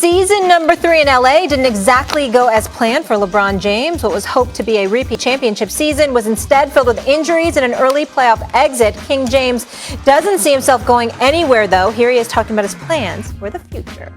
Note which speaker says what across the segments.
Speaker 1: Season number 3 in LA didn't exactly go as planned for LeBron James. What was hoped to be a repeat championship season was instead filled with injuries and an early playoff exit. King James doesn't see himself going anywhere, though. Here he is talking about his plans for the future.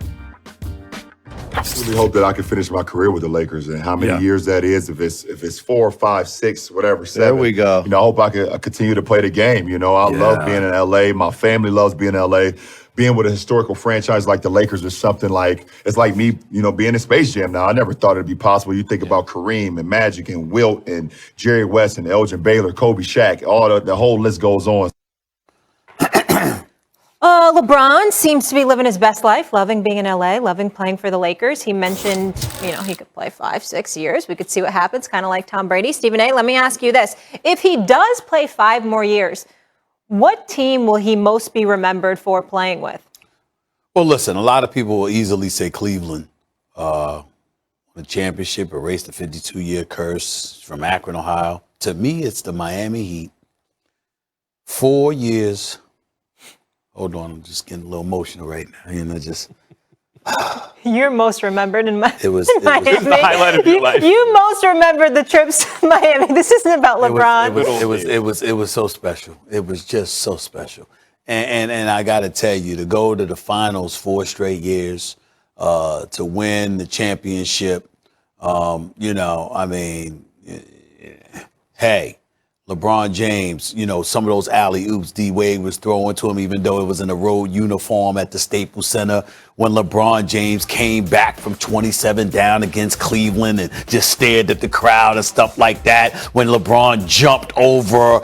Speaker 2: I really hope that I can finish my career with the Lakers, and how many years that is, if it's 4, 5, 6, whatever, 7.
Speaker 3: There we go.
Speaker 2: I hope I can continue to play the game. I love being in LA. My family loves being in LA. Being with a historical franchise like the Lakers is something like, it's like me, being in Space Jam now. I never thought it'd be possible. You think about Kareem and Magic and Wilt and Jerry West and Elgin Baylor, Kobe, Shaq, all the whole list goes on.
Speaker 1: LeBron seems to be living his best life, loving being in LA, loving playing for the Lakers. He mentioned, he could play 5, 6 years. We could see what happens, kind of like Tom Brady. Stephen A., let me ask you this. If he does play 5 more years, what team will he most be remembered for playing with?
Speaker 3: Well, listen, a lot of people will easily say Cleveland. The championship erased the 52-year curse from Akron, Ohio. To me, it's the Miami Heat. 4 years. Hold on, I'm just getting a little emotional right now.
Speaker 1: You're most remembered in Miami.
Speaker 3: It was
Speaker 4: the highlight of your life.
Speaker 1: You most remembered the trips to Miami. This isn't about LeBron.
Speaker 3: It was so special. It was just so special. And I got to tell you, to go to the finals 4 straight years, to win the championship, hey, LeBron James, some of those alley-oops D-Wade was throwing to him, even though it was in a road uniform at the Staples Center, when LeBron James came back from 27 down against Cleveland and just stared at the crowd and stuff like that, when LeBron jumped over,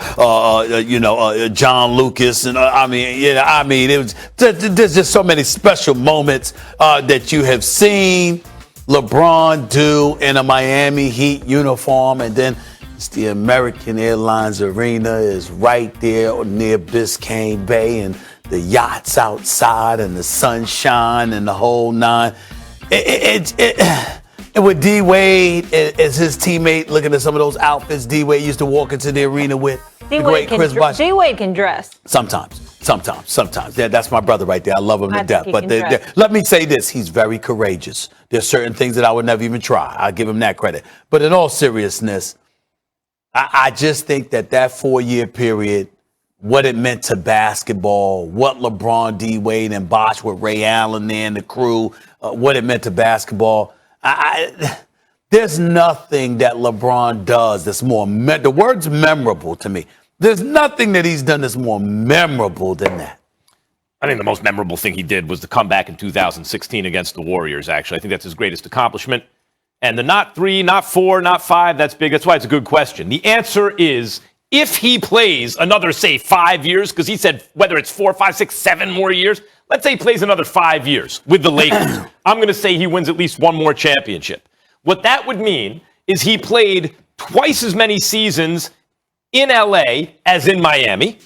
Speaker 3: John Lucas. And it was, there's just so many special moments that you have seen LeBron do in a Miami Heat uniform. And then the American Airlines Arena is right there near Biscayne Bay, and the yachts outside and the sunshine and the whole nine. And with D-Wade as his teammate, looking at some of those outfits D-Wade used to walk into the arena with.
Speaker 1: D-Wade can dress.
Speaker 3: Sometimes. Yeah, that's my brother right there. I love him to death. But let me say this. He's very courageous. There's certain things that I would never even try. I'll give him that credit. But in all seriousness, I just think that 4-year period, what it meant to basketball, what LeBron, D-Wade, and Bosh with Ray Allen and the crew, what it meant to basketball. There's nothing that LeBron does that's more, the word's memorable to me. There's nothing that he's done that's more memorable than that.
Speaker 4: I think the most memorable thing he did was the comeback in 2016 against the Warriors, actually. I think that's his greatest accomplishment. And the not 3, not 4, not 5, that's big. That's why it's a good question. The answer is, if he plays another, say, 5 years, because he said whether it's 4, 5, 6, 7 more years, let's say he plays another 5 years with the Lakers. I'm going to say he wins at least one more championship. What that would mean is he played twice as many seasons in LA as in Miami.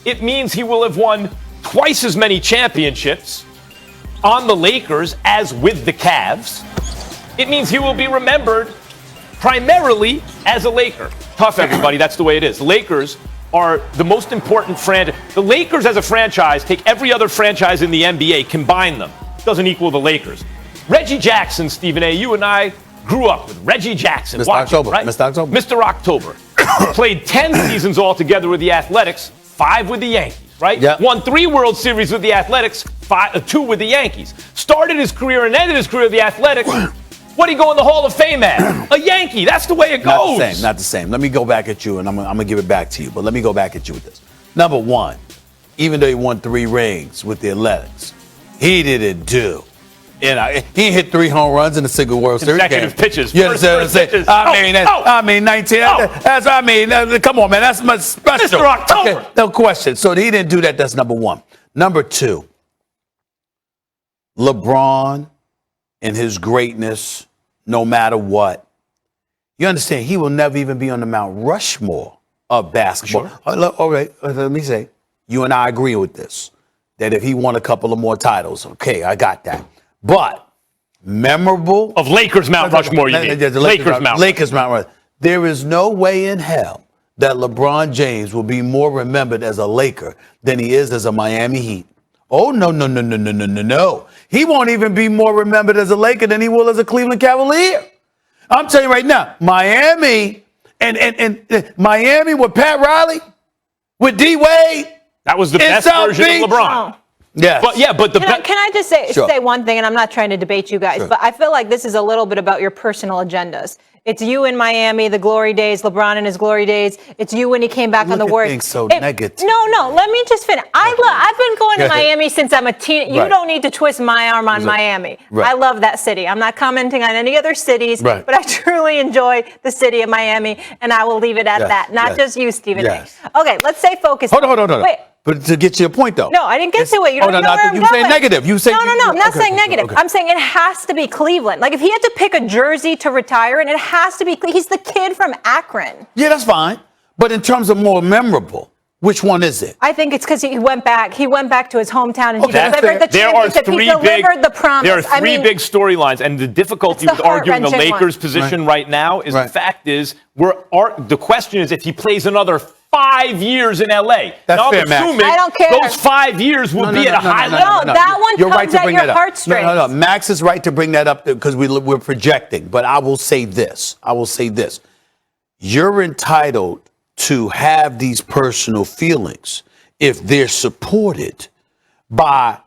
Speaker 4: It means he will have won twice as many championships on the Lakers as with the Cavs. It means he will be remembered primarily as a Laker. Tough, everybody. That's the way it is. The Lakers are the most important franchise. The Lakers as a franchise, take every other franchise in the NBA, combine them. Doesn't equal the Lakers. Reggie Jackson, Stephen A., you and I grew up with Reggie Jackson.
Speaker 3: Mr. October. Right? Mr. October.
Speaker 4: Mr. October. Played 10 seasons altogether with the Athletics, 5 with the Yankees, right?
Speaker 3: Yep.
Speaker 4: Won 3 World Series with the Athletics, 2 with the Yankees. Started his career and ended his career with the Athletics. What do you go in the Hall of Fame at? A Yankee. That's the way it goes.
Speaker 3: Not the same. Let me go back at you, and I'm going to give it back to you. But let me go back at you with this. Number one, even though he won 3 rings with the Athletics, he didn't do. He hit 3 home runs in a single World Series game.
Speaker 4: Consecutive pitches.
Speaker 3: You understand what I'm saying? 19. Come on, man. That's much special.
Speaker 4: Mr. October.
Speaker 3: Okay, no question. So he didn't do that. That's number one. Number two, LeBron and his greatness, no matter what. You understand, he will never even be on the Mount Rushmore of basketball.
Speaker 4: Sure.
Speaker 3: All right, let me say, you and I agree with this, that if he won a couple of more titles, okay, I got that. But memorable.
Speaker 4: Of Lakers Mount Rushmore, you mean.
Speaker 3: Lakers Mount Rushmore. There is no way in hell that LeBron James will be more remembered as a Laker than he is as a Miami Heat. Oh, no. He won't even be more remembered as a Laker than he will as a Cleveland Cavalier. I'm telling you right now, Miami and Miami with Pat Riley, with D Wade.
Speaker 4: That was the best
Speaker 3: South
Speaker 4: version
Speaker 3: Beach.
Speaker 4: of LeBron.
Speaker 3: Yeah.
Speaker 4: But the
Speaker 1: Can I just say one thing, and I'm not trying to debate you guys,
Speaker 3: Sure.
Speaker 1: but I feel like this is a little bit about your personal agendas. It's you in Miami, the glory days, LeBron in his glory days. It's you when he came back on the Warriors.
Speaker 3: Things so negative.
Speaker 1: No, let me just finish. I've been going to Miami since I'm a teen. You
Speaker 3: Right.
Speaker 1: don't need to twist my arm on Miami.
Speaker 3: Right.
Speaker 1: I love that city. I'm not commenting on any other cities,
Speaker 3: Right.
Speaker 1: but I truly enjoy the city of Miami, and I will leave it at that. Not just you, Stephen A.
Speaker 3: Yes.
Speaker 1: Okay, let's stay focused.
Speaker 3: Hold on.
Speaker 1: Wait.
Speaker 3: But to get to your point, though.
Speaker 1: No, I didn't get to it. You don't know where I'm
Speaker 3: you
Speaker 1: going.
Speaker 3: saying negative. You say
Speaker 1: no. I'm not saying negative.
Speaker 3: okay.
Speaker 1: I'm saying it has to be Cleveland. Like if he had to pick a jersey to retire, and it has to be. He's the kid from Akron.
Speaker 3: Yeah, that's fine. But in terms of more memorable, which one is it?
Speaker 1: I think it's because he went back. He went back to his hometown and he
Speaker 3: Okay,
Speaker 1: delivered the championship. He delivered the promise.
Speaker 4: There are three big storylines, and the difficulty
Speaker 1: It's the
Speaker 4: with arguing the
Speaker 1: heart-wrenching
Speaker 4: Lakers'
Speaker 1: one.
Speaker 4: position right now is
Speaker 3: Right.
Speaker 4: the fact is the question is if he plays another 5 years in LA.
Speaker 3: That's
Speaker 4: now,
Speaker 3: fair,
Speaker 4: I'm
Speaker 3: Max.
Speaker 4: assuming
Speaker 1: I don't care.
Speaker 4: those 5 years will be at a high level.
Speaker 1: No, that one
Speaker 3: You're right
Speaker 1: tugs
Speaker 3: to
Speaker 1: at
Speaker 3: bring
Speaker 1: your
Speaker 3: that up.
Speaker 1: heartstrings.
Speaker 3: No. Max is right to bring that up because we're projecting. But I will say this. You're entitled to have these personal feelings if they're supported by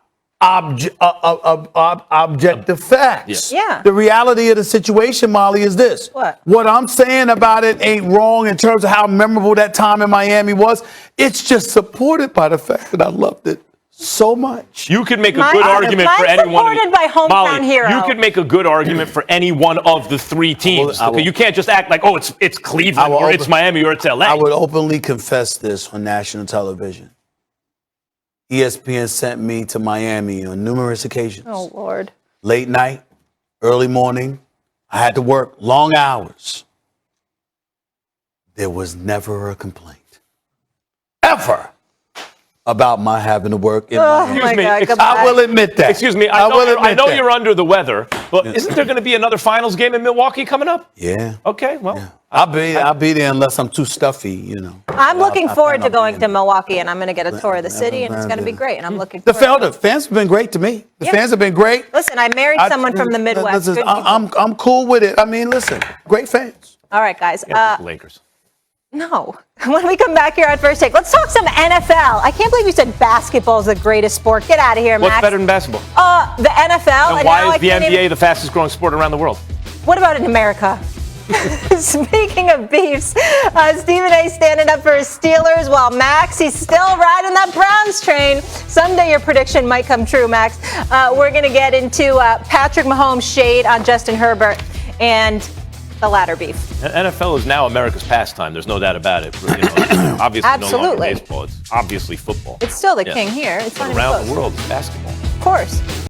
Speaker 3: objective facts.
Speaker 1: Yeah.
Speaker 3: The reality of the situation, Molly, is this. What I'm saying about it ain't wrong in terms of how memorable that time in Miami was. It's just supported by the fact that I loved it so much.
Speaker 4: You could make a good argument for anyone.
Speaker 1: Supported by hometown
Speaker 4: Molly,
Speaker 1: hero.
Speaker 4: you could make a good argument for any one of the three teams.
Speaker 3: I will-
Speaker 4: You can't just act like, oh, it's Cleveland or it's Miami or it's LA.
Speaker 3: I would openly confess this on national television. ESPN sent me to Miami on numerous occasions.
Speaker 1: Oh, Lord.
Speaker 3: Late night, early morning. I had to work long hours. There was never a complaint. Ever. About my having to work in Miami.
Speaker 1: my God,
Speaker 4: Excuse me,
Speaker 1: goodbye.
Speaker 3: I will admit that.
Speaker 4: Excuse me, I know you're under the weather, but isn't there going to be another finals game in Milwaukee coming up?
Speaker 3: Yeah.
Speaker 4: Okay, well.
Speaker 3: Yeah. I'll be there unless I'm too stuffy,
Speaker 1: I'm looking forward to
Speaker 3: plan on
Speaker 1: going
Speaker 3: being
Speaker 1: to Milwaukee, and I'm going to get a tour of the city, and it's going to be great. And I'm looking
Speaker 3: The
Speaker 1: forward to it.
Speaker 3: fans have been great to me. The
Speaker 1: Yeah.
Speaker 3: fans have been great.
Speaker 1: Listen, I married someone from the Midwest.
Speaker 3: Listen,
Speaker 1: Good people.
Speaker 3: I'm cool with it. I mean, listen, great fans.
Speaker 1: All right, guys.
Speaker 4: Lakers.
Speaker 1: No. When we come back here on First Take, let's talk some NFL. I can't believe you said basketball is the greatest sport. Get out of here, Max.
Speaker 4: What's better than basketball?
Speaker 1: The NFL.
Speaker 4: And why is the NBA the fastest growing sport around the world?
Speaker 1: What about in America? Speaking of beefs, Stephen A. standing up for his Steelers, while Max, he's still riding that Browns train. Someday your prediction might come true, Max. We're going to get into Patrick Mahomes' shade on Justin Herbert and the latter beef.
Speaker 4: NFL is now America's pastime. There's no doubt about it. It's obviously no longer
Speaker 1: Absolutely.
Speaker 4: baseball. It's obviously football.
Speaker 1: It's still the king here. It's
Speaker 4: But
Speaker 1: not even
Speaker 4: around
Speaker 1: close.
Speaker 4: the world, it's basketball.
Speaker 1: Of course.